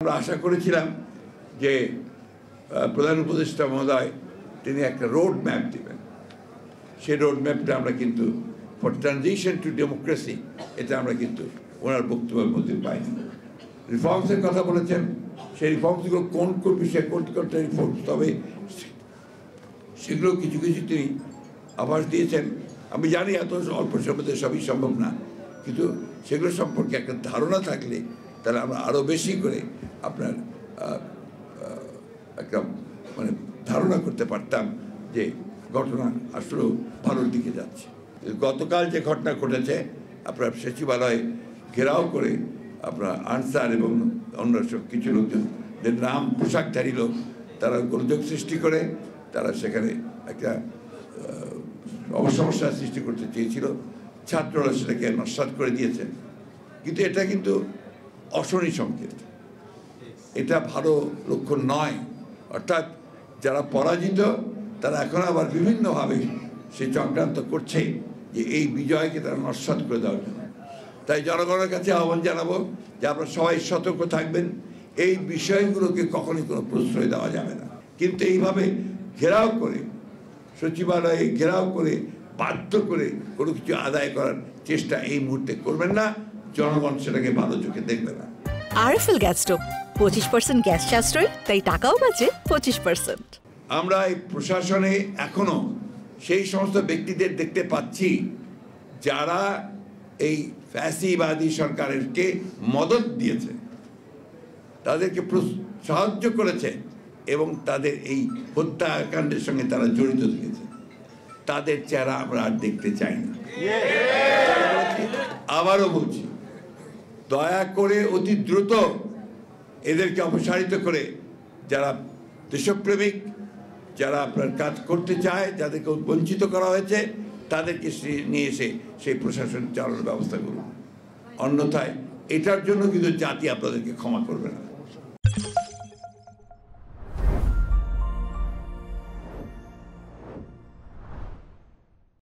আমরা আশা করেছিলাম যে প্রধান উপদেষ্টা মহোদয় তিনি একটা রোড ম্যাপ দিবেন। সেই রোড ম্যাপটা আমরা কিন্তু ফর ট্রানজিশন টু ডেমোক্রেসি এটা আমরা কিন্তু ওনার বক্তব্যের মধ্যে পাইনি। রিফর্মসের কথা বলেছেন, সেই রিফর্মসগুলো কোন কোন বিষয়ে কোনটা রিফর্মস, তবে সেগুলো কিছু কিছু তিনি আভাস দিয়েছেন। আমি জানি এত অল্প সময় সবই সম্ভব না, কিন্তু সেগুলো সম্পর্কে একটা ধারণা থাকলে তাহলে আমরা আরও বেশি করে আপনার একটা মানে ধারণা করতে পারতাম যে ঘটনা আসলে ভালোর দিকে যাচ্ছে। গতকাল যে ঘটনা ঘটেছে, আপনার সচিবালয় ঘেরাও করে আপনার আনসার এবং অন্য সব কিছু লোকজনদের নাম পোশাকধারী লোক তারা গোলযোগ সৃষ্টি করে তারা সেখানে একটা সমস্যার সৃষ্টি করতে চেয়েছিল। ছাত্ররা সেটাকে নস্যাৎ করে দিয়েছে, কিন্তু এটা কিন্তু অশনি সংকেত, এটা ভালো লক্ষণ নয়। অর্থাৎ যারা পরাজিত তারা এখন আবার বিভিন্নভাবে সে চক্রান্ত করছে যে এই বিজয়কে তারা নস্যাৎ করে দেওয়ার জন্য। তাই জনগণের কাছে আহ্বান জানাবো যে আপনারা সবাই সতর্ক থাকবেন, এই বিষয়গুলোকে কখনই কোনো প্রশ্রয় দেওয়া যাবে না। কিন্তু এইভাবে ঘেরাও করে সচিবালয়ে ঘেরাও করে বাধ্য করে কোনো কিছু আদায় করার চেষ্টা এই মুহূর্তে করবেন না, জনগণ সেটাকে ভালো চোখে দেখবে না। আরএফএল গ্যাস স্টোভ 25% গ্যাস সাশ্রয়, তাই টাকাও বাঁচে 25%। আমরা এই প্রশাসনে এখনো সেই সমস্ত ব্যক্তিদের দেখতে পাচ্ছি যারা এই ফ্যাসিবাদী সরকারকে মদত দিয়েছে, তাদেরকে সাহায্য করেছে এবং তাদের এই হত্যাকাণ্ডের সঙ্গে তারা জড়িত দিয়েছে। তাদের চেহারা আমরা আর দেখতে চাই না। আবারও বলছি, দয়া করে অতি দ্রুত এদেরকে অপসারিত করে যারা দেশপ্রেমিক, যারা আপনার কাজ করতে চায়, যাদেরকে বঞ্চিত করা হয়েছে, তাদেরকে নিয়ে এসে সেই প্রশাসন চালানোর ব্যবস্থা করুন। অন্যথায় এটার জন্য কিন্তু জাতি আপনাদেরকে ক্ষমা করবে না।